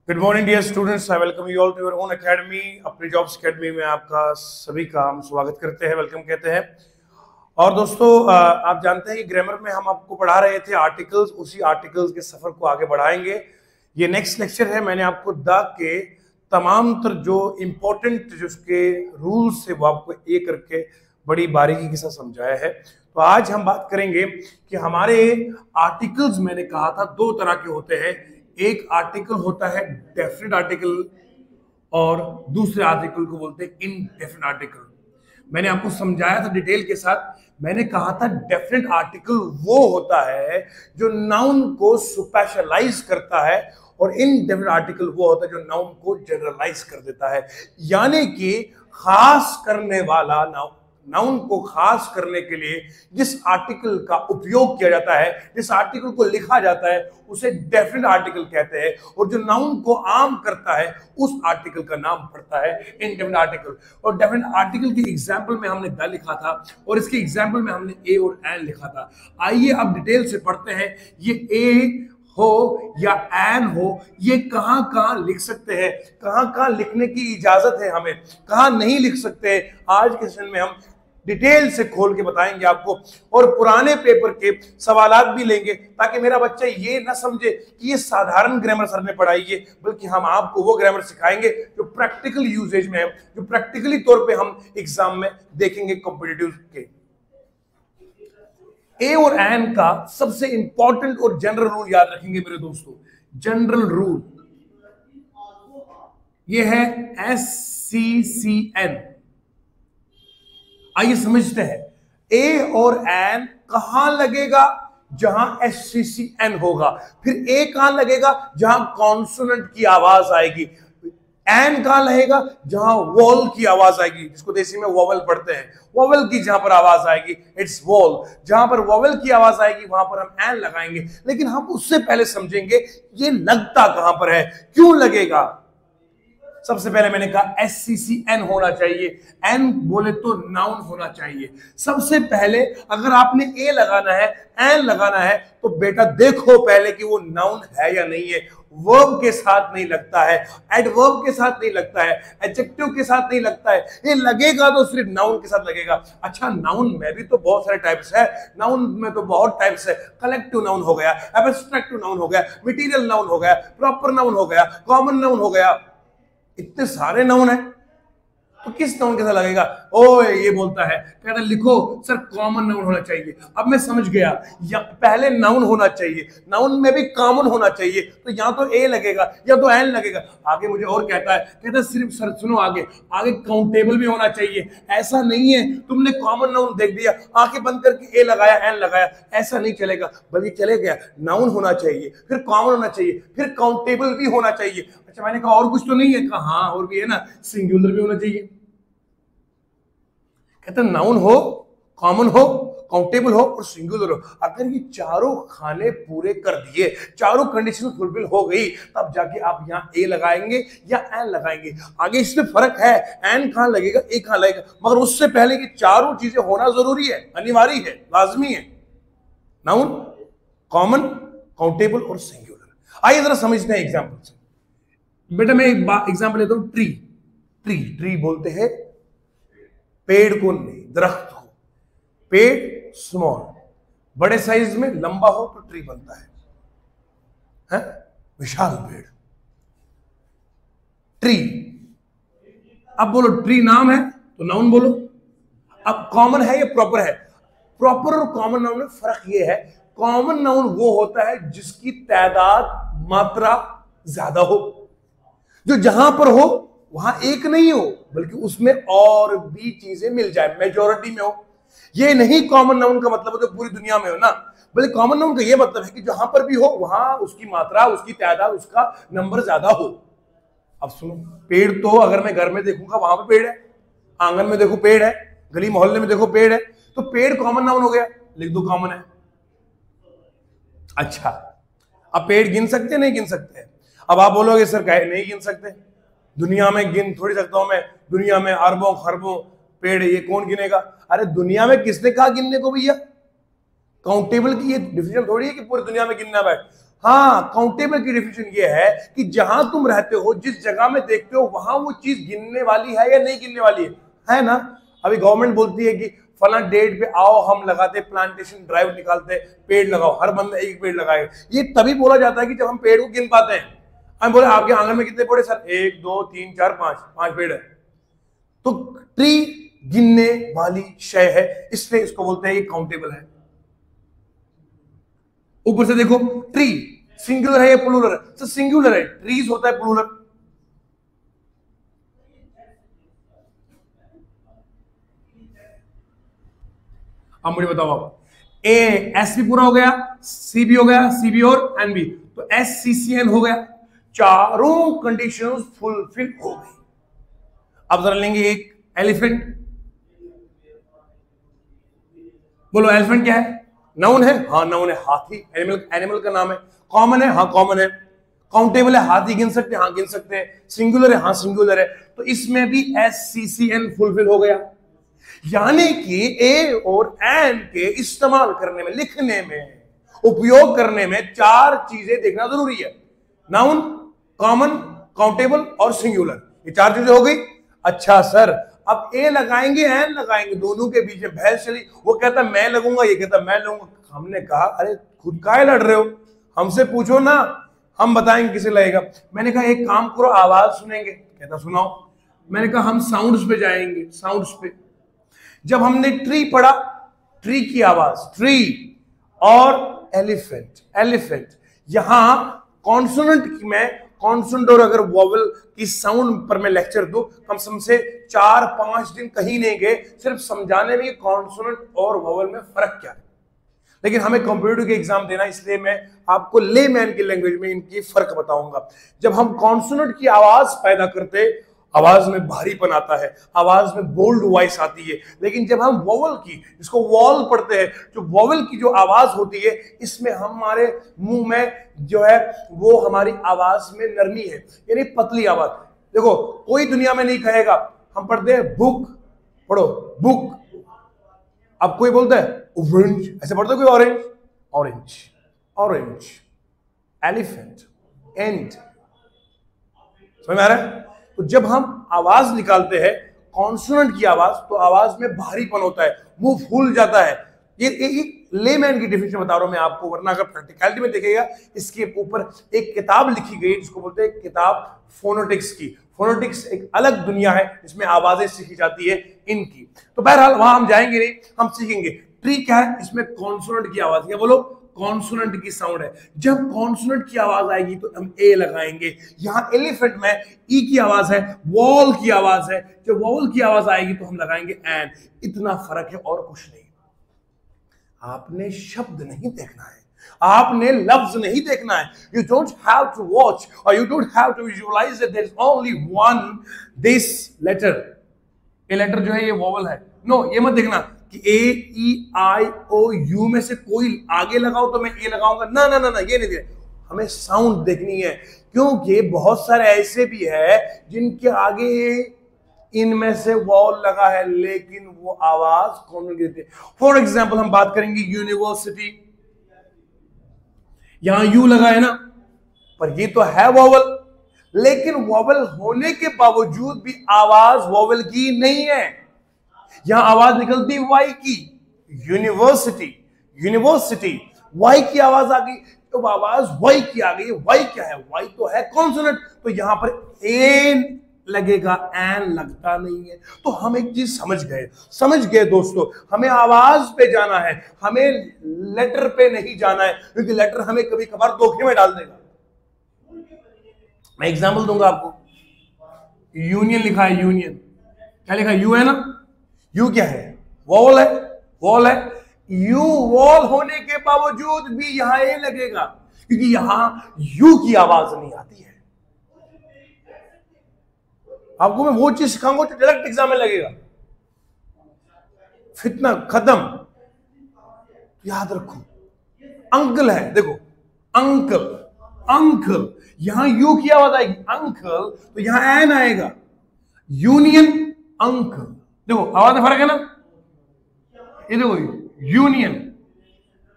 Good morning dear students, I welcome you all to your own academy. अपनी jobs academy में आपका सभी का हम स्वागत करते हैं, वेलकम कहते हैं। और दोस्तों, आप जानते हैं कि ग्रामर में हम आपको पढ़ा रहे थे आर्टिकल्स, उसी आर्टिकल्स के सफर को आगे बढ़ाएंगे। ये नेक्स्ट लेक्चर है। मैंने आपको द के तमाम तर जो इंपॉर्टेंट जो उसके रूल्स है वो आपको एक करके बड़ी बारीकी के साथ समझाया है। तो आज हम बात करेंगे कि हमारे आर्टिकल्स, मैंने कहा था दो तरह के होते हैं। एक आर्टिकल होता है डेफिनेट आर्टिकल और दूसरे आर्टिकल को बोलते हैं इनडेफिनेट आर्टिकल। मैंने आपको समझाया था डिटेल के साथ। मैंने कहा था डेफिनेट आर्टिकल वो होता है जो नाउन को स्पेशलाइज करता है और इनडेफिनेट आर्टिकल वो होता है जो नाउन को जनरलाइज कर देता है, यानी कि खास करने वाला नाउन को खास करने के लिए जिस आर्टिकल का उपयोग किया जाता है, जिस आर्टिकल को लिखा जाता है, उसे डेफिनेट आर्टिकल कहते हैं। और जो नाउन को आम करता है उस आर्टिकल का नाम पड़ता है इनडेफिनेट आर्टिकल। और डेफिनेट आर्टिकल के एग्जांपल में हमने द लिखा था और इसके एग्जांपल में हमने ए और एन लिखा था। आइए अब डिटेल से पढ़ते हैं। ये ए हो या एन हो, ये कहां कहां लिख सकते हैं, कहां कहां लिखने की इजाजत है हमें, कहां नहीं लिख सकते हैं। आज के सेशन में हम डिटेल से खोल के बताएंगे आपको और पुराने पेपर के सवालात भी लेंगे, ताकि मेरा बच्चा ये ना समझे कि ये साधारण ग्रामर सर ने पढ़ाई है, बल्कि हम आपको वो ग्रामर सिखाएंगे जो प्रैक्टिकल यूजेज में है, जो प्रैक्टिकली तौर पे हम एग्जाम में देखेंगे कॉम्पिटिटिव के। ए और एन का सबसे इंपॉर्टेंट और जनरल रूल याद रखेंगे मेरे दोस्तों। जनरल रूल ये है SCCN। आइए समझते हैं। ए और एन कहां लगेगा? जहां SCCN होगा। फिर ए कहां लगेगा? जहां कॉन्सोनेंट की आवाज आएगी। एन कहां लगेगा? जहां वॉल की आवाज आएगी, जिसको देसी में वॉवल पढ़ते हैं। वॉवल की जहां पर आवाज आएगी इट्स वॉल। जहां पर वॉवल की आवाज आएगी वहां पर हम एन लगाएंगे। लेकिन हम उससे पहले समझेंगे ये लगता कहां पर है, क्यों लगेगा। सबसे पहले मैंने कहा SCCN होना चाहिए। एन बोले तो नाउन होना चाहिए। सबसे पहले अगर आपने ए लगाना है, एन लगाना है, तो बेटा देखो पहले कि वो नाउन है या नहीं है। वर्ब के साथ नहीं लगता है, एडवर्ब के साथ नहीं लगता है, एडजेक्टिव के साथ नहीं लगता है। ये लगेगा तो सिर्फ नाउन के साथ लगेगा। अच्छा, नाउन में भी तो बहुत सारे टाइप्स है। नाउन में तो बहुत टाइप्स है। कलेक्टिव नाउन हो गया, एब्स्ट्रैक्टिव नाउन हो गया, मटेरियल नाउन हो गया, प्रॉपर नाउन हो गया, कॉमन नाउन हो गया। इतने सारे नाउन है, तो किस नाउन के साथ लगेगा? ओ ये बोलता है, कहता है लिखो सर कॉमन नाउन होना चाहिए। अब मैं समझ गया, या पहले नाउन होना चाहिए, नाउन में भी कॉमन होना चाहिए। तो या तो ए लगेगा या तो एन लगेगा। आगे मुझे और कहता है सिर्फ सर सुनो, आगे काउंटेबल भी होना चाहिए। ऐसा नहीं है तुमने कॉमन नाउन देख दिया, आंखें बंद करके ए लगाया एन लगाया, ऐसा नहीं चलेगा। बल्कि चलेगा, नाउन होना चाहिए, फिर कॉमन होना चाहिए, फिर काउंटेबल भी होना चाहिए। अच्छा, मैंने कहा और कुछ तो नहीं है? कहा हाँ और भी है ना, सिंगुलर भी होना चाहिए। कहते नाउन हो, कॉमन हो, काउंटेबल हो और सिंगुलर हो। अगर ये चारों खाने पूरे कर दिए, चारों कंडीशन फुलफिल हो गई, तब जाके आप यहाँ ए लगाएंगे या एन लगाएंगे। आगे इसमें फर्क है, एन कहां लगेगा, ए कहां लगेगा, मगर उससे पहले कि चारों चीजें होना जरूरी है, अनिवार्य है, लाजमी है। नाउन, कॉमन, काउंटेबल और सिंगुलर। आइए जरा समझते हैं एग्जाम्पल से। बेटा मैं एक एग्जाम्पल लेता हूं। ट्री। ट्री ट्री बोलते हैं पेड़ को नहीं, दरख्त को। पेड़ स्मॉल, बड़े साइज में लंबा हो तो ट्री बनता है? विशाल पेड़, ट्री। अब बोलो ट्री नाम है तो नाउन बोलो। अब कॉमन है या प्रॉपर है? प्रॉपर और कॉमन नाउन में फर्क यह है, कॉमन नाउन वो होता है जिसकी तादाद, मात्रा ज्यादा हो, जो जहां पर हो वहां एक नहीं हो बल्कि उसमें और भी चीजें मिल जाए, मेजॉरिटी में हो। ये नहीं कॉमन नाउन का मतलब है तो पूरी दुनिया में हो ना, बल्कि कॉमन नाउन का ये मतलब है कि जहां पर भी हो वहां उसकी मात्रा, उसकी तादाद, उसका नंबर ज्यादा हो। अब सुनो, पेड़ तो अगर मैं घर में देखूंगा वहां पर पेड़ है, आंगन में देखो पेड़ है, गली मोहल्ले में देखो पेड़ है, तो पेड़ कॉमन नाउन हो गया। लिख दो कॉमन है। अच्छा, अब पेड़ गिन सकते नहीं गिन सकते? अब आप बोलोगे सर नहीं गिन सकते, दुनिया में गिन थोड़ी सकता हूं मैं, दुनिया में अरबों खरबों पेड़, ये कौन गिनेगा? अरे दुनिया में किसने कहा गिनने को भैया? काउंटेबल की ये डिफिनेशन थोड़ी है कि पूरी दुनिया में गिनना है। हाँ, काउंटेबल की डेफिनेशन ये है कि जहां तुम रहते हो, जिस जगह में देखते हो, वहां वो चीज गिनने वाली है या नहीं गिनने वाली है ना। अभी गवर्नमेंट बोलती है कि फला डेट पे आओ, हम लगाते प्लांटेशन ड्राइव निकालते, पेड़ लगाओ, हर बंदा एक पेड़ लगाएगा। ये तभी बोला जाता है कि जब हम पेड़ को गिन पाते हैं। हम बोले आपके आंगन में कितने पेड़? सर 1 2 3 4 5 पेड़ है। तो ट्री गिनने वाली शय है, इसलिए इसको बोलते हैं ये काउंटेबल है। ऊपर से देखो, ट्री सिंगुलर है या प्लूरल है? तो सिंगुलर है, ट्रीज होता है प्लूरल। अब मुझे बताओ, आप ए एस भी पूरा हो गया, सी भी हो गया, सी भी और एन भी, तो एस सी सी एन हो गया। चारों कंडीशंस फुलफिल हो गई। अब जरा लेंगे एक एलिफेंट। बोलो एलिफेंट क्या है? नाउन है? हाँ नाउन है। हाथी एनिमल का नाम है। कॉमन है? हाँ कॉमन है। काउंटेबल है? हाथी गिन सकते हैं? हाँ गिन सकते हैं। सिंगुलर है? हाँ सिंगुलर है। तो इसमें भी S C C N fulfil हो गया। यानी कि ए और एन के इस्तेमाल करने में, लिखने में, उपयोग करने में 4 चीजें देखना जरूरी है। नाउन, कॉमन, काउंटेबल और सिंगुलर, ये 4 चीजें हो गई। अच्छा सर, अब ए लगाएंगे एन लगाएंगे, दोनों के बीच में बहस चली। वो कहता मैं लगूंगा, ये कहता मैं लगूंगा। हमने कहा अरे खुद काहे लड़ रहे हो, हमसे पूछो ना, हम बताएंगे किसे लगेगा। मैंने कहा एक काम करो, आवाज सुनेंगे। कहता सुनाओ। मैंने कहा हम साउंड्स पे जाएंगे, साउंड्स पे। जब हमने ट्री पढ़ा, ट्री की आवाज, ट्री, और एलिफेंट, एलिफेंट, यहां कॉन्सोनेंट में, कॉन्सोनेंट और अगर वोवेल की साउंड पर मैं लेक्चर दूं, कम से 4-5 दिन कहीं नहीं गए, सिर्फ समझाने में कॉन्सोनेंट और वोवेल में फर्क क्या है। लेकिन हमें कंप्यूटर के एग्जाम देना, इसलिए मैं आपको लेमैन की लैंग्वेज में इनकी फर्क बताऊंगा। जब हम कॉन्सोनेंट की आवाज पैदा करते, आवाज में भारीपन आता है, आवाज में बोल्ड वॉइस आती है। लेकिन जब हम वोवेल की, जिसको वॉल पढ़ते हैं, जो वोवेल की जो आवाज होती है, इसमें हमारे मुंह में जो है वो हमारी आवाज में नरमी है, यानी पतली आवाज। देखो कोई दुनिया में नहीं कहेगा, हम पढ़ते हैं बुक, पढ़ो बुक, अब कोई बोलता है ऑरेंज, ऐसे पढ़ते कोई orange, orange, orange, elephant, and. समझ में आ रहा है? तो जब हम आवाज निकालते हैं, कॉन्सोनेंट की आवाज, तो आवाज में भारीपन होता है, मुंह फूल जाता है। ये लेमैन की डेफिनेशन बता रहा हूं मैं आपको, वरना अगर प्रैक्टिकलिटी में देखिएगा, इसके ऊपर एक किताब लिखी गई जिसको बोलते हैं किताब फोनोटिक्स की। फोनोटिक्स एक अलग दुनिया है जिसमें आवाजें सीखी जाती है इनकी। तो बहरहाल वहां हम जाएंगे नहीं, हम सीखेंगे। ट्री क्या है? इसमें कॉन्सोनेंट की आवाज, क्या बोलो? कॉन्सोनेंट की साउंड है। जब कॉन्सोनेंट की आवाज आएगी तो हम ए लगाएंगे। यहां एलिफेंट में ई की आवाज है, वॉल की आवाज है। जब वॉल की आवाज आएगी तो हम लगाएंगे एन। इतना फर्क है और कुछ नहीं। आपने शब्द नहीं देखना है, आपने लफ्ज नहीं देखना है। You don't have to watch और you don't have to visualise that there is only one this letter. ये लेटर जो है ये वोवेल है। नो, ये मत देखना कि ए ई आई ओ यू में से कोई आगे लगाओ तो मैं ए लगाऊंगा, ना ना ना ना, ये नहीं देखना। हमें साउंड देखनी है, क्योंकि बहुत सारे ऐसे भी है जिनके आगे इनमें से वॉल लगा है लेकिन वो आवाज कौन देती है। फॉर एग्जाम्पल हम बात करेंगे यूनिवर्सिटी, यहां यू लगा है ना, पर ये तो है वॉवल, लेकिन वॉवल होने के बावजूद भी आवाज वॉवल की नहीं है। यहां आवाज निकलती वाई की। यूनिवर्सिटी, यूनिवर्सिटी, वाई की आवाज आ गई, तो आवाज वाई की आ गई। वाई क्या है? वाई तो है कॉन्सोनेंट, तो यहां पर एन लगेगा, एन लगता नहीं है। तो हम एक चीज समझ गए दोस्तों, हमें आवाज पे जाना है, हमें लेटर पे नहीं जाना है, क्योंकि लेटर हमें कभी कभार धोखे में डाल देगा। मैं एग्जांपल दूंगा आपको। यूनियन लिखा है, यूनियन क्या लिखा है? यू है ना। यू क्या है? वॉल है, वॉल है। यू वॉल होने के बावजूद भी यहां ए लगेगा, क्योंकि यहां यू की आवाज नहीं आती है। आपको मैं वो चीज सिखाऊंगा जो डायरेक्ट एग्जाम में लगेगा। फितना खत्म। याद रखो, अंकल है, देखो अंकल, अंकल, यहां यू की आवाज आएगी, अंकल, तो यहां एन आएगा। यूनियन, अंकल, देखो आवाज में फर्क है ना। ये देखो यूनियन,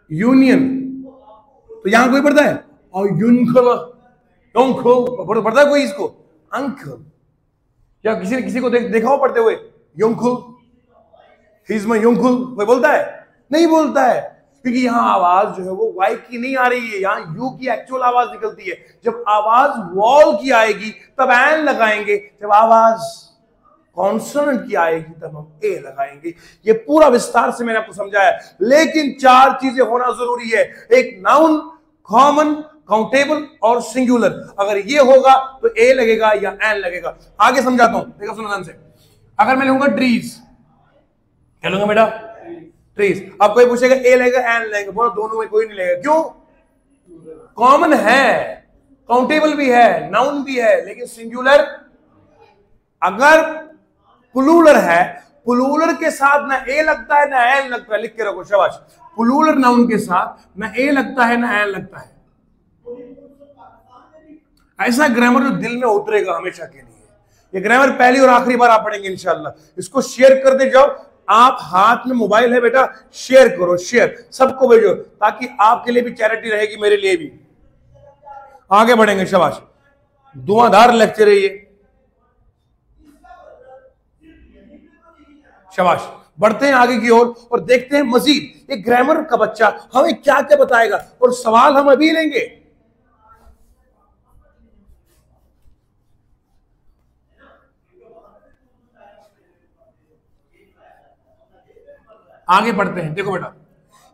यूनियन, तो यहां कोई पढ़ता है और युनखल, युनखल पढ़ता है कोई इसको? अंकल, या किसी ने किसी को देखा हो पढ़ते हुए? युनखल, ही इज माय युनखल, कोई बोलता है? नहीं बोलता है, क्योंकि यहां आवाज जो है वो वाई की नहीं आ रही है, यहां यू की एक्चुअल आवाज निकलती है। जब आवाज वॉल की आएगी तब एन लगाएंगे, जब आवाज कॉन्सोनेंट की आएगी तब हम ए लगाएंगे। ये पूरा विस्तार से मैंने आपको समझाया, लेकिन 4 चीजें होना जरूरी है, एक नाउन, कॉमन, काउंटेबल और सिंगुलर। अगर ये होगा तो ए लगेगा या एन लगेगा। आगे समझाता हूं, देखो सुनो ध्यान से। अगर मैं लूंगा ट्रीज, क्या लूंगा बेटा? ट्रीज। अब कोई पूछेगा ए लगेगा एन लगेगा, बोलो दोनों में कोई नहीं लगेगा। क्यों? कॉमन है, काउंटेबल भी है, नाउन भी है, लेकिन सिंगुलर। अगर प्लूरल है, प्लूरल के साथ ना ए लगता है ना एन लगता है, लिख के रखो, शाबाश। प्लूरल नाउन के साथ ना ए लगता है ना एन लगता है। ऐसा ग्रामर जो दिल में उतरेगा हमेशा के लिए। ये ग्रामर पहली और आखिरी बार आप पढ़ेंगे इंशाल्लाह। इसको शेयर करते जाओ। आप हाथ में मोबाइल है बेटा, शेयर करो, शेयर सबको भेजो, ताकि आपके लिए भी चैरिटी रहेगी, मेरे लिए भी। आगे बढ़ेंगे, शाबाश। धुआंधार लेक्चर है ये, शाबाश। बढ़ते हैं आगे की ओर और देखते हैं मजीद ये ग्रामर का बच्चा हमें क्या क्या बताएगा, और सवाल हम अभी लेंगे। आगे बढ़ते हैं। देखो बेटा,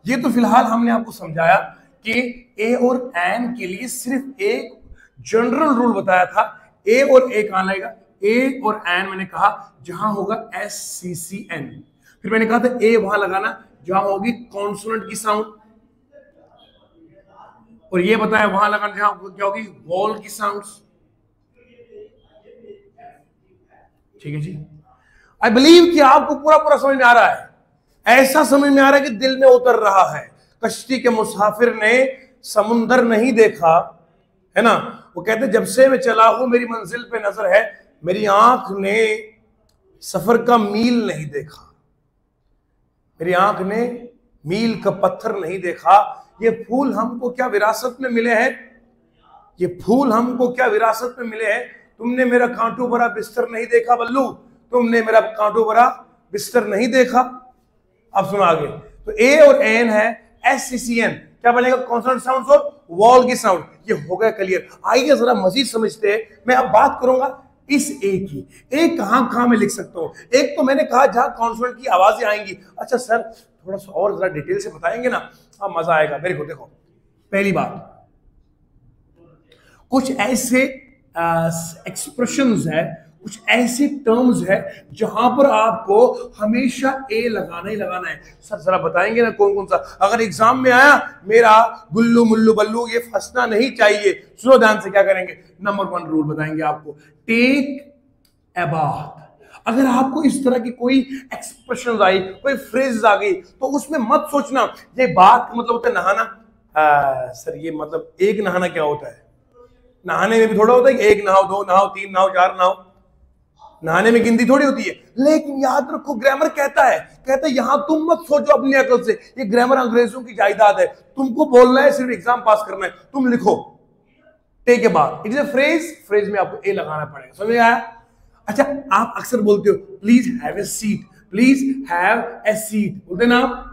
ये तो फिलहाल हमने आपको समझाया कि ए और एन के लिए सिर्फ एक जनरल रूल बताया था। ए और ए कहां लगेगा? ए और एन मैंने कहा जहां होगा SCCN। फिर मैंने कहा था ए वहां लगाना जहां होगी कॉन्सोनेंट की साउंड, और ये बताया वहां लगाना जहां क्या होगी? वॉल की साउंड्स। ठीक है जी। आई बिलीव कि आपको पूरा पूरा समझ में आ रहा है। ऐसा समझ में आ रहा है कि दिल में उतर रहा है। कश्ती के मुसाफिर ने समुंदर नहीं देखा, है ना? वो कहते जब से मैं चला हूं मेरी मंजिल पे नजर है, मेरी आंख ने सफर का मील नहीं देखा, मेरी आंख ने मील का पत्थर नहीं देखा। ये फूल हमको क्या विरासत में मिले हैं? ये फूल हमको क्या विरासत में मिले हैं? तुमने मेरा कांटों भरा बिस्तर नहीं देखा बल्लू, तुमने मेरा कांटों भरा बिस्तर नहीं देखा। अब सुनो आगे, तो ए और एन है SCCN, क्या बनेगा? कॉन्सोनेंट साउंड्स और वॉल की साउंड। ये हो गया क्लियर। आइए जरा मजीद समझते हैं। मैं अब बात करूंगा इस ए की। ए कहां कहां मैं लिख सकता हूं? एक तो मैंने कहा जहां कॉन्सोनेंट की आवाजें आएंगी। अच्छा सर, थोड़ा सा और जरा डिटेल से बताएंगे ना? हाँ, मजा आएगा मेरे को। देखो, पहली बात, कुछ ऐसे एक्सप्रेशंस है, कुछ ऐसे टर्म्स है जहां पर आपको हमेशा ए लगाना ही लगाना है। सर जरा बताएंगे ना कौन कौन सा? अगर एग्जाम में आया मेरा गुल्लू मुल्लू बल्लू, ये फंसना नहीं चाहिए। सुनो ध्यान से, क्या करेंगे? नंबर 1 रूल बताएंगे आपको, टेक ए बाथ। अगर आपको इस तरह की कोई एक्सप्रेशन आई, कोई फ्रेज आ गई, तो उसमें मत सोचना ये बात का मतलब होता है नहाना। सर ये मतलब एक नहाना क्या होता है? नहाने में भी थोड़ा होता है कि एक नहाओ, 2 नहाओ, 3 नहाओ, 4 नहाओ। नहाने में गिनती थोड़ी होती है। लेकिन याद रखो, ग्रामर कहता है यहां तुम मत सोचो अपनी अकल से। ये ग्रामर अंग्रेजों की जायदाद है। तुमको बोलना है, सिर्फ एग्जाम पास करना है। तुम लिखो टेक के बाद, it is a phrase. Phrase में आपको ए लगाना पड़ेगा। समझ में आया? अच्छा, आप अक्सर बोलते हो please have a seat, please have a seat, बोलते ना आप?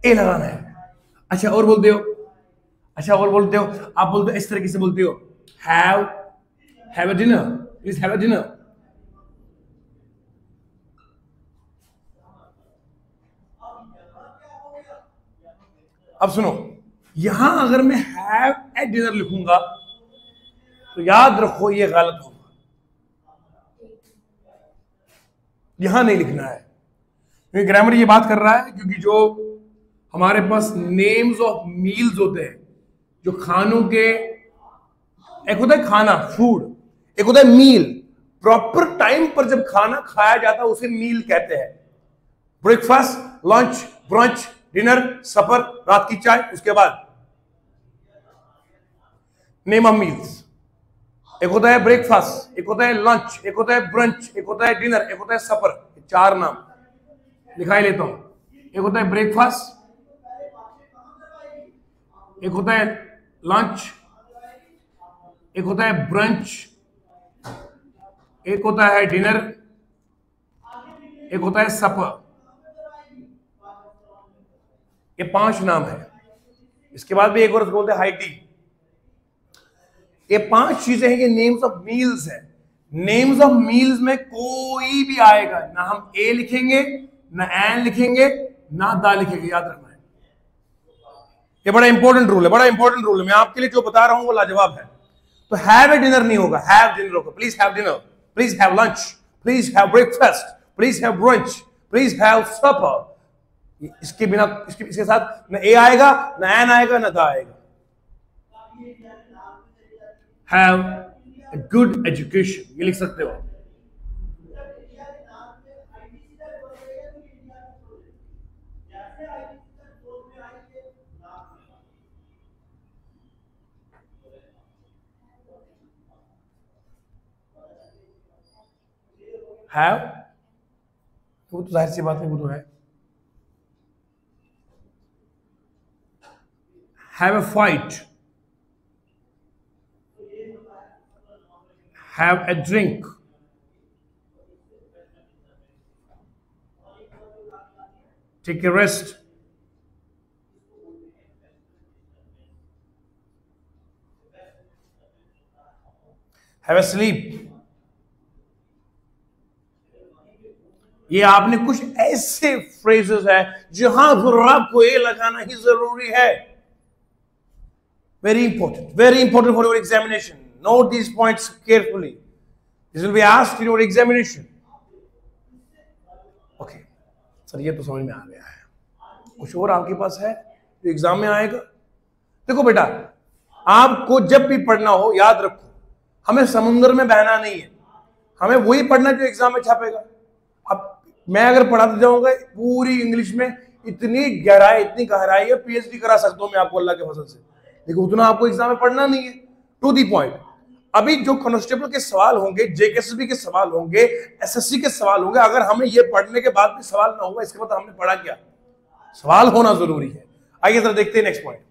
ए लगाना है। अच्छा, और बोलते हो? अच्छा, और बोलते हो? आप बोलते हो इस तरीके से बोलते हो, have a dinner, please have a dinner. अब सुनो, यहां अगर मैं हैव ए डिनर लिखूंगा तो याद रखो ये गलत होगा। यहां नहीं लिखना है, क्योंकि ग्रामर ये बात कर रहा है, क्योंकि जो हमारे पास नेम्स ऑफ मील्स होते हैं, जो खानों के, एक होता है खाना, फूड, एक होता है मील। प्रॉपर टाइम पर जब खाना खाया जाता है उसे मील कहते हैं। ब्रेकफास्ट, लंच, ब्रंच, डिनर, सफर, रात की चाय, उसके बाद नेम ऑफ मील्स। एक होता है ब्रेकफास्ट, एक होता है लंच, एक होता है ब्रंच, एक होता है डिनर, एक होता है सफर। 4 नाम लिखाई लेता हूं। एक होता है ब्रेकफास्ट, एक होता है लंच, एक होता है ब्रंच, एक होता है डिनर, एक होता है सपर। ये 5 नाम है। इसके बाद भी एक और बोलते हैं हाई टी। ये 5 चीजें हैं, ये नेम्स ऑफ मील्स है। नेम्स ऑफ मील्स में कोई भी आएगा, ना हम ए लिखेंगे, ना एन लिखेंगे, ना दा लिखेंगे, याद रखना है। ये बड़ा इंपॉर्टेंट रूल है, बड़ा इंपॉर्टेंट रूल है। मैं आपके लिए जो बता रहा हूं वो लाजवाब है। तो हैव ए डिनर नहीं होगा, हैव डिनर होगा। Please have dinner, please have lunch, please have breakfast, please have brunch, please have supper. इसके बिना, इसके साथ ना ए आएगा, ना एन आएगा, ना दा आएगा। हैव ए गुड एजुकेशन, ये लिख सकते हो। हैव, वो तो जाहिर सी बात है, वो तो है। Have a fight, have a drink, take a rest, have a sleep. ये आपने कुछ ऐसे फ्रेजेस है जहां वर्ब को ए लगाना ही जरूरी है। Very important for your examination. Note these points carefully, this will be asked in your examination. Okay sir, ये तो समझ में आ गया है। कुछ और आपके पास है जो एग्जाम में आएगा? देखो बेटा, आपको जब भी पढ़ना हो याद रखो, हमें समुद्र में बहना नहीं है, हमें वही पढ़ना जो एग्जाम में छापेगा। अब मैं अगर पढ़ाते जाऊंगा पूरी इंग्लिश में, इतनी गहराई, इतनी गहराई है, पीएचडी करा सकता हूं मैं आपको अल्लाह के फजल से, लेकिन उतना आपको एग्जाम में पढ़ना नहीं है। To the point. अभी जो कांस्टेबल के सवाल होंगे, जेकेएसबी के सवाल होंगे, एसएससी के सवाल होंगे, अगर हमें ये पढ़ने के बाद भी सवाल ना होगा, इसके बाद हमने पढ़ा क्या? सवाल होना जरूरी है। आइए जरा देखते हैं नेक्स्ट पॉइंट।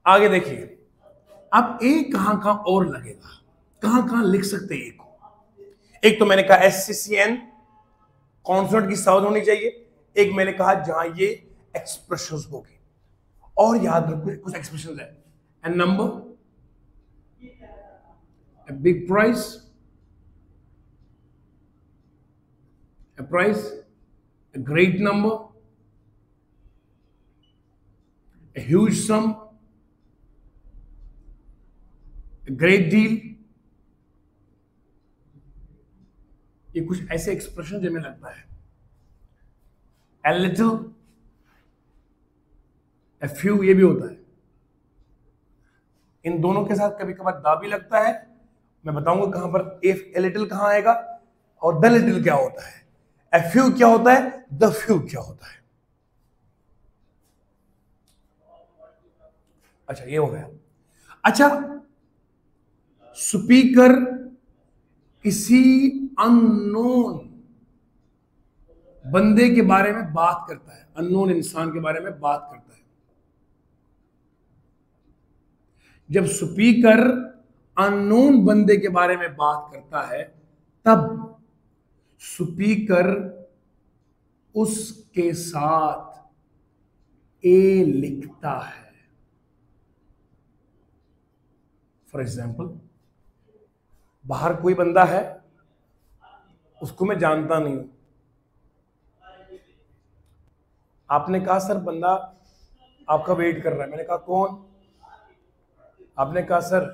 आगे देखिए, अब ए कहां कहां और लगेगा, कहां कहां लिख सकते हैं ए को। एक तो मैंने कहा SCCN कॉन्सोनेंट की साउंड होनी चाहिए। एक मैंने कहा जहां ये एक्सप्रेशंस होगी। और याद रखो कुछ एक्सप्रेशंस है, a number, a big price, a price, a great number, a huge sum, great deal. ये कुछ ऐसे एक्सप्रेशन जिनमें लगता है ए लिटिल, ए फ्यू, ये भी होता है। इन दोनों के साथ कभी कभार दा भी लगता है। मैं बताऊंगा कहां पर ए लिटिल कहां आएगा और द लिटिल क्या होता है, ए फ्यू क्या होता है, द फ्यू क्या होता है। अच्छा ये हो गया। अच्छा, स्पीकर किसी अननोन बंदे के बारे में बात करता है, अननोन इंसान के बारे में बात करता है। जब स्पीकर अननोन बंदे के बारे में बात करता है, तब स्पीकर उसके साथ ए लिखता है। फॉर एग्जाम्पल, बाहर कोई बंदा है, उसको मैं जानता नहीं हूं। आपने कहा सर बंदा आपका वेट कर रहा है। मैंने कहा कौन? आपने कहा सर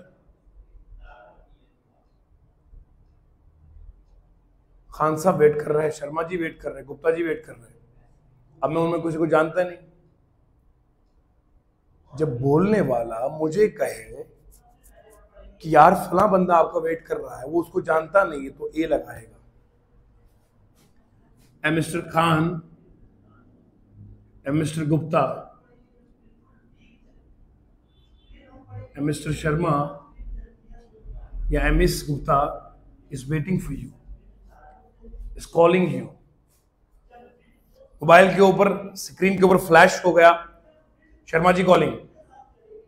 खान साहब वेट कर रहे हैं, शर्मा जी वेट कर रहे हैं, गुप्ता जी वेट कर रहे हैं। अब मैं उनमें किसी को जानता नहीं। जब बोलने वाला मुझे कहे कि यार फला बंदा आपका वेट कर रहा है, वो उसको जानता नहीं है, तो ए लगाएगा। ए मिस्टर खान, ए मिस्टर गुप्ता, ए मिस्टर शर्मा, या MS Gupta is waiting for you, is calling you. Mobile के ऊपर, स्क्रीन के ऊपर फ्लैश हो गया शर्मा जी कॉलिंग।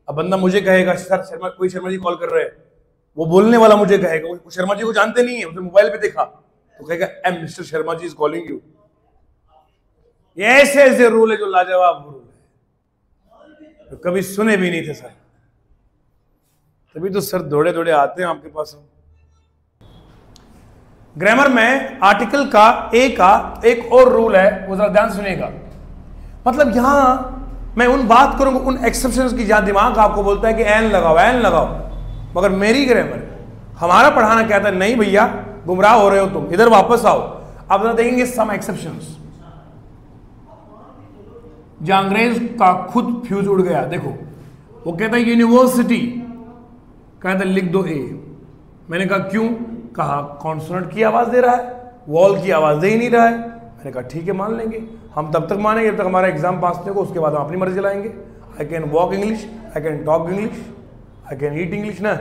अब बंदा मुझे कहेगा सर शर्मा, कोई शर्मा जी कॉल कर रहे हैं, वो बोलने वाला मुझे कहेगा, वो शर्मा जी को जानते नहीं है, उसने मोबाइल पे देखा तो कहेगा um Mr Sharma ji is calling you. ये ऐसे ऐसे रूल है जो लाजवाब रूल है, तो कभी सुने भी नहीं थे सर, तभी तो सर दौड़े दौड़े आते हैं आपके पास। ग्रामर में आर्टिकल का एक और रूल है, वो जरा ध्यान सुनिएगा। मतलब यहां मैं उन बात करूंगा उन एक्सेप्शंस की, जहां दिमाग आपको बोलता है कि एन लगाओ एन लगाओ, मगर मेरी ग्रामर, हमारा पढ़ाना कहता है नहीं भैया गुमराह हो रहे हो तुम, इधर वापस आओ। अब जरा देखेंगे सम एक्सेप्शंस जहां अंग्रेज का खुद फ्यूज उड़ गया। देखो वो कहता है यूनिवर्सिटी, कहता लिख दो ए। मैंने कहा क्यों? कहा कॉन्सोनेंट की आवाज दे रहा है, वॉल की आवाज दे ही नहीं रहा है। मैंने कहा ठीक है मान लेंगे, हम तब तक मानेंगे जब तक हमारा एग्जाम पास नहीं होगा, उसके बाद हम अपनी मर्जी चलाएंगे। I can walk English, I can talk English, I can eat English ना।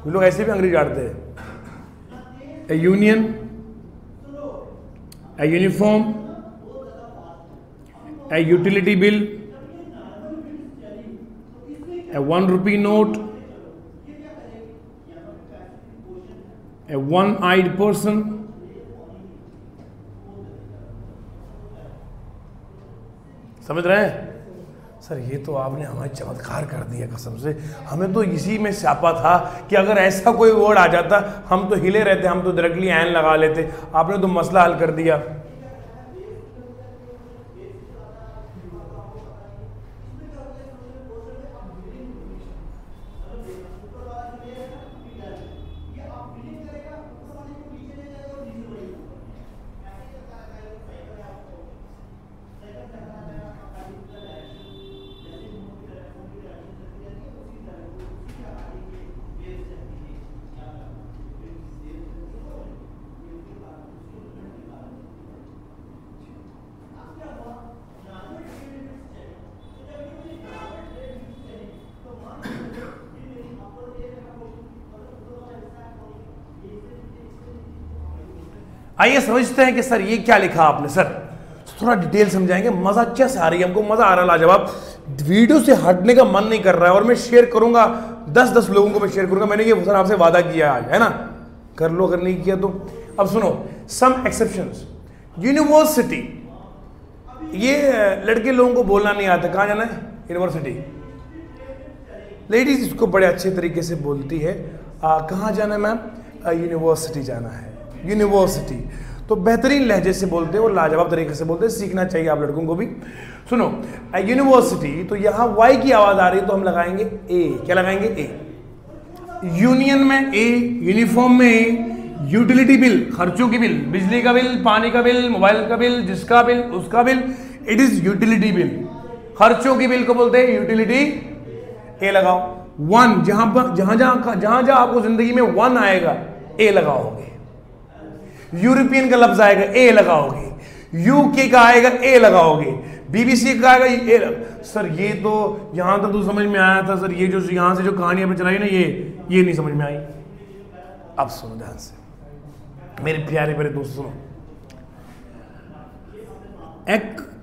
कुछ लोग ऐसे भी अंग्रेजी जानते हैं। A union, a uniform, A utility bill, A 1 rupee note, A one-eyed person, समझ रहे हैं सर? ये तो आपने हमारे चमत्कार कर दिया कसम से। हमें तो इसी में स्यापा था कि अगर ऐसा कोई वर्ड आ जाता हम तो हिले रहते, हम तो डायरेक्टली एन लगा लेते। आपने तो मसला हल कर दिया। आइए समझते हैं कि सर ये क्या लिखा आपने। सर थोड़ा डिटेल समझाएंगे, मजा कैसे आ रही है हमको, मजा आ रहा लाजवाब। वीडियो से हटने का मन नहीं कर रहा है और मैं शेयर करूंगा 10-10 लोगों को मैं शेयर करूंगा। मैंने ये सर आपसे वादा किया आज, है ना, कर लो अगर नहीं किया तो। अब सुनो सम एक्सेप्शंस। यूनिवर्सिटी, ये लड़के लोगों को बोलना नहीं आता। कहाँ जाना है? यूनिवर्सिटी। लेडीज इसको बड़े अच्छे तरीके से बोलती है। कहाँ जाना है मैम? यूनिवर्सिटी जाना है, यूनिवर्सिटी। तो बेहतरीन लहजे से बोलते हैं और लाजवाब तरीके से बोलते हैं, सीखना चाहिए आप लड़कों को भी। सुनो यूनिवर्सिटी, तो यहां वाई की आवाज आ रही है तो हम लगाएंगे ए। क्या लगाएंगे? ए। यूनियन में ए, यूनिफॉर्म में ए, यूटिलिटी बिल, खर्चों की बिल, बिजली का बिल, पानी का बिल, मोबाइल का बिल, जिसका बिल उसका bill, it is utility bill. खर्चों की बिल को बोलते हैं यूटिलिटी, ए लगाओ। वन, जहां जहां आपको जिंदगी में वन आएगा ए लगाओगे। यूरोपियन का लफ्ज आएगा ए लगाओगे। यूके का आएगा ए लगाओगे। बीबीसी का आएगा ए। सर ये तो यहां तक तो समझ में आया था सर, ये जो यहां से जो कहानियां चलाई ना ये नहीं समझ में आई। अब सुनो ध्यान से मेरे प्यारे प्यारे दोस्त, सुनो।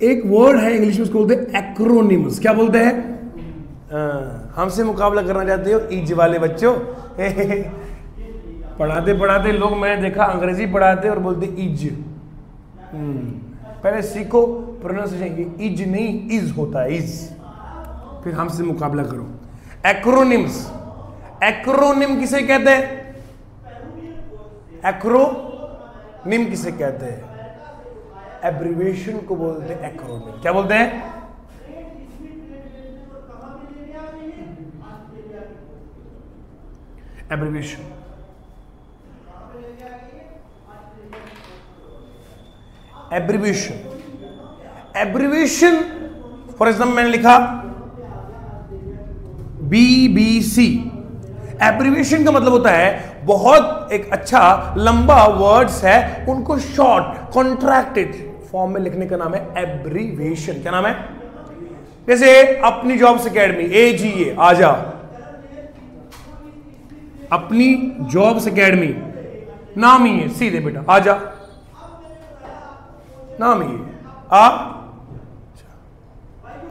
एक वर्ड है इंग्लिश में, उसको बोलते हैं एक्रोनिम्स। क्या बोलते हैं? हमसे मुकाबला करना चाहते हो ईज वाले बच्चों? पढ़ाते पढ़ाते लोग मैंने देखा अंग्रेजी पढ़ाते और बोलते इज। पहले सीखो प्रोनाउंसिएशन, इज नहीं इज होता है, इज। फिर हमसे मुकाबला करो। एक्रोनिम्स, एक्रोनिम किसे कहते हैं? एक्रोनिम किसे कहते हैं? एब्रिविएशन को बोलते हैं एक्रोनिम। क्या बोलते हैं? Abbreviation. Abbreviation, abbreviation for example मैंने लिखा BBC। एब्रिविएशन का मतलब होता है बहुत एक अच्छा लंबा वर्ड्स है, उनको शॉर्ट कॉन्ट्रैक्टेड फॉर्म में लिखने का नाम है एब्रिविएशन। क्या नाम है? जैसे अपनी जॉब्स एकेडमी, AGA, आजा। अपनी जॉब्स एकेडमी, नाम ही है सीधे बेटा, आजा, नाम ही है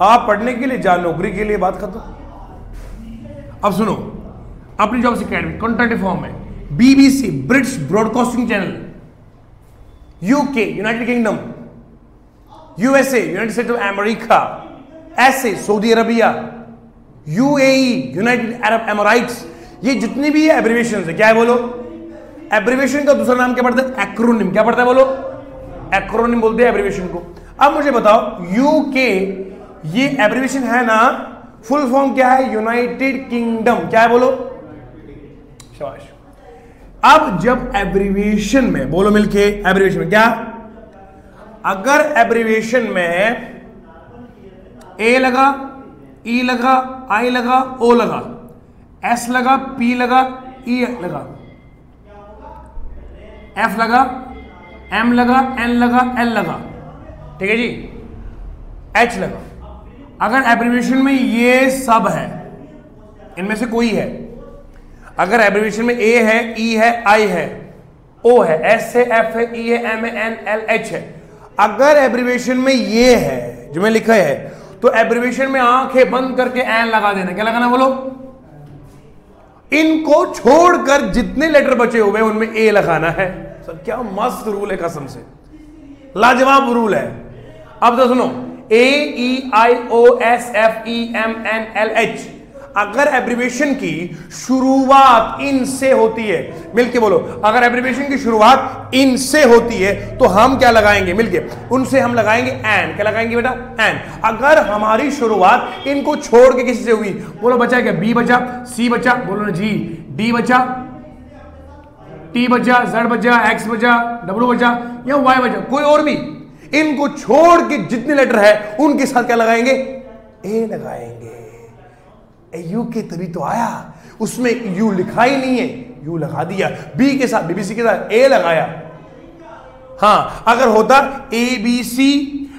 आ पढ़ने के लिए, जा नौकरी के लिए, बात खत्म। अब सुनो, अपनी जॉब्स एकेडमी कॉन्ट्रैक्ट फॉर्म है, BBC British broadcasting channel, UK United Kingdom, USA United States of America, ऐसे Saudi Arabia, UAE United Arab Emirates, ये जितनी भी है एब्रिविएशन है, क्या है बोलो? एब्रिविएशन का दूसरा नाम क्या पड़ता है? एक्रोनिम। क्या पड़ता है बोलो? एक्रोनिम बोलते हैं एब्रिविएशन को। अब मुझे बताओ, यूके ये एब्रिविएशन है ना, फुल फॉर्म क्या है? United kingdom. क्या है बोलो? शाबाश। अब जब एब्रिविएशन में, बोलो मिलके, एब्रिविएशन में क्या, अगर एब्रिविएशन में ए लगा, ई लगा, आई लगा, ओ लगा, एस लगा, पी लगा, ई लगा, एफ लगा, एम लगा, एन लगा, एल लगा, ठीक है जी, एच लगा, अगर एब्रिविएशन में ये सब है, इनमें से कोई है, अगर एब्रिविएशन में ए है, ई है, आई है, ओ है, एस है, एफ है, ई है, एम है, एन, एल, एच है, अगर एब्रिविएशन में ये है जो मैं लिखा है, तो एब्रिविएशन में आंखें बंद करके एन लगा देना। क्या लगाना बोलो? इनको छोड़कर जितने लेटर बचे हुए हैं उनमें ए लगाना है। सर क्या मस्त रूल है, कसम से लाजवाब रूल है। अब तो सुनो, A E I O S F E M N L H, अगर एब्रिविएशन की शुरुआत इन से होती है, मिलके बोलो, अगर एब्रिविएशन की शुरुआत इन से होती है तो हम क्या लगाएंगे मिलके? उनसे हम लगाएंगे एन। क्या लगाएंगे बेटा? एन। अगर हमारी शुरुआत इनको छोड़ के किसी से हुई, बोलो बचा क्या? बी बचा, सी बचा, बोलो ना जी, डी बचा, टी बचा, जेड बचा, एक्स बचा, डब्ल्यू बचा या वाई बचा, कोई और भी, इनको छोड़ के जितने लेटर है उनके साथ क्या लगाएंगे? ए लगाएंगे। यू के तभी तो आया, उसमें यू लिखा ही नहीं है, यू लगा दिया। बी के साथ, बीबीसी के साथ ए लगाया। हां, अगर होता एबीसी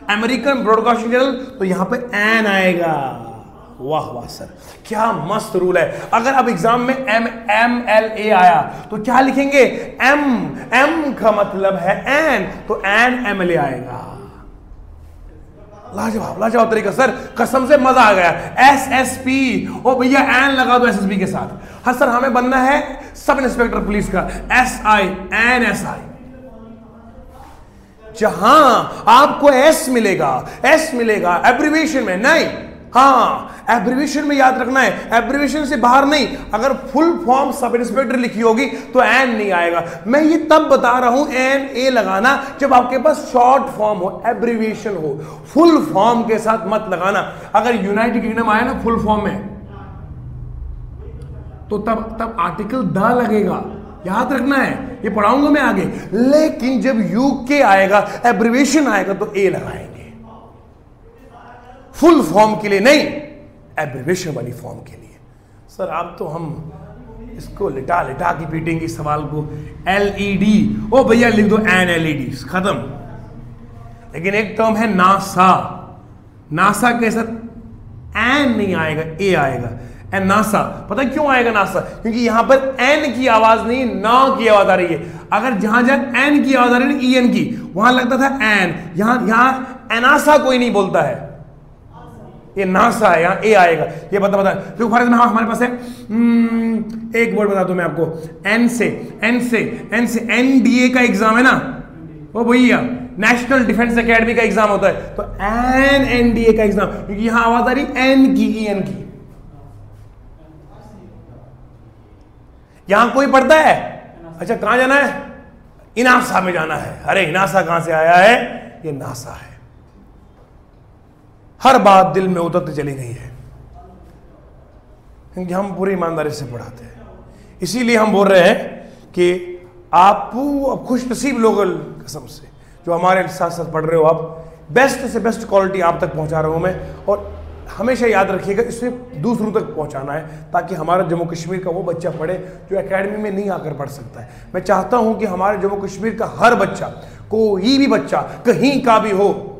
अमेरिकन ब्रॉडकास्टिंग चैनल तो यहां पे एन आएगा। वाह वाह सर, क्या मस्त रूल है। अगर अब एग्जाम में एम एम एल ए आया तो क्या लिखेंगे? एम, एम का मतलब है एन, तो एन एम एल ए आएगा। लाजवाब लाजवाब तरीका सर, कसम से मजा आ गया। एस एस पी, ओ भैया एन लगा दो एस एस पी के साथ। हाँ सर, हमें बनना है सब इंस्पेक्टर पुलिस का, S I N S I. जहां आपको एस मिलेगा, एस मिलेगा एब्रिविएशन में नहीं, हाँ एब्रिविएशन में याद रखना है, एब्रिविएशन से बाहर नहीं। अगर फुल फॉर्म सब इंस्पेक्टर लिखी होगी तो एन नहीं आएगा। मैं ये तब बता रहा हूं एन ए लगाना जब आपके पास शॉर्ट फॉर्म हो, एब्रिविएशन हो, फुल फॉर्म के साथ मत लगाना। अगर यूनाइटेड किंगडम आया ना फुल फॉर्म में तो तब आर्टिकल द लगेगा, याद रखना है, ये पढ़ाऊंगा मैं आगे। लेकिन जब यूके आएगा, एब्रिविएशन आएगा तो ए लगाएंगे, फुल फॉर्म के लिए नहीं, एब्रिविएशन वाली फॉर्म के लिए। सर आप तो हम इसको लिटा लिटा के पीटेंगे सवाल को। एलईडी, ओ भैया लिख दो एन एलईडी, खत्म। लेकिन एक टर्म है नासा, नासा के साथ एन नहीं आएगा, ए आएगा। एन नासा, पता क्यों आएगा नासा? क्योंकि यहां पर एन की आवाज नहीं, ना की आवाज आ रही है। अगर जहां जहां एन की आवाज आ रही है, ई एन की, वहां लगता था एन, यहां एनासा कोई नहीं बोलता है, ये नासा है, यहां ए आएगा। ये बता देखो फॉर एग्जाम्पल हमारे पास है, एक वर्ड बता दूं मैं आपको, एन से एनडीए का एग्जाम है ना, वो भैया नेशनल डिफेंस एकेडमी का एग्जाम होता है, तो एनडीए का एग्जाम, क्योंकि यहां आवाज आ रही एन की, ई एन की। यहां कोई पढ़ता है? अच्छा कहां जाना है? इनासा में जाना है। अरे इनासा कहां से आया है? ये नासा है। हर बात दिल में उतरती चली गई है, क्योंकि हम पूरी ईमानदारी से पढ़ाते हैं। इसीलिए हम बोल रहे हैं कि आप खुशनसीब लोग, कसम से, जो हमारे साथ साथ पढ़ रहे हो, आप बेस्ट से बेस्ट क्वालिटी आप तक पहुंचा रहा हूं मैं। और हमेशा याद रखिएगा, इसे दूसरों तक पहुंचाना है, ताकि हमारा जम्मू कश्मीर का वो बच्चा पढ़े जो एकेडमी में नहीं आकर पढ़ सकता है। मैं चाहता हूं कि हमारे जम्मू कश्मीर का हर बच्चा, कोई भी बच्चा कहीं का भी हो,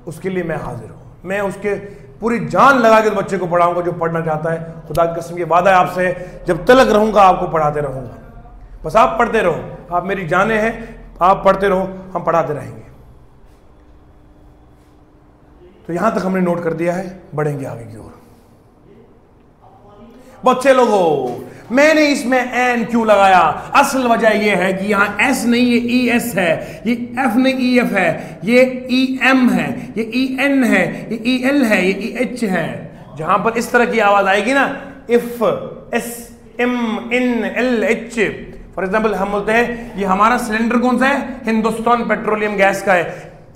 उसके लिए मैं हाजिर हूं। मैं उसके पूरी जान लगा के बच्चे को पढ़ाऊंगा जो पढ़ना चाहता है। खुदा की कसम, ये वादा है आपसे, जब तलक रहूंगा आपको पढ़ाते रहूंगा। बस आप पढ़ते रहो, आप मेरी जाने हैं, आप पढ़ते रहो, हम पढ़ाते रहेंगे। तो यहां तक हमने नोट कर दिया है, बढ़ेंगे आगे की ओर। बच्चे लोगों, मैंने इसमें एन क्यों लगाया? असल वजह यह है कि यहां एस नहीं, ये ई एस है, ये एफ नहीं ई एफ है, ये ई एम है, ये ई एन है, ये ई एल है, ये ई एच है। जहां पर इस तरह की आवाज आएगी ना, if, S, M, N, L, H, for example हम बोलते हैं ये हमारा सिलेंडर कौन सा है? हिंदुस्तान पेट्रोलियम गैस का है,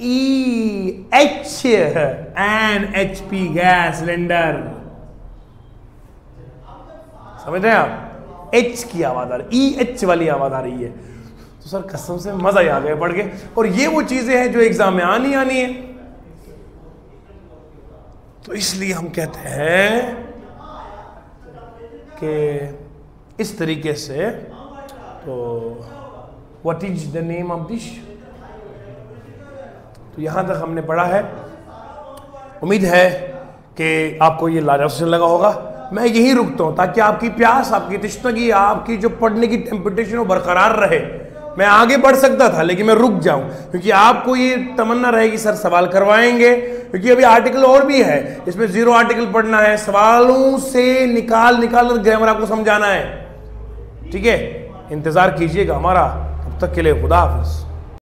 E H, N H P gas cylinder. समझते हैं आप? एच की आवाज आ रही, ई एच वाली आवाज आ रही है। तो सर कसम से मजा ही आ गया पढ़ के। और ये वो चीजें हैं जो एग्जाम में आनी है। तो इसलिए हम कहते हैं कि इस तरीके से, तो what is the name of this, तो यहां तक हमने पढ़ा है। उम्मीद है कि आपको ये लाजवाब सेशन लगा होगा। मैं यही रुकता हूं ताकि आपकी प्यास, आपकी तश्नगी, आपकी जो पढ़ने की टेम्पटेशन वो बरकरार रहे। मैं आगे बढ़ सकता था लेकिन मैं रुक जाऊं, क्योंकि आपको ये तमन्ना रहेगी सर सवाल करवाएंगे, क्योंकि अभी आर्टिकल और भी है, इसमें 0 आर्टिकल पढ़ना है, सवालों से निकाल कर ग्रामर आपको समझाना है। ठीक है, इंतजार कीजिएगा हमारा। तब तक के लिए खुदा हाफिज।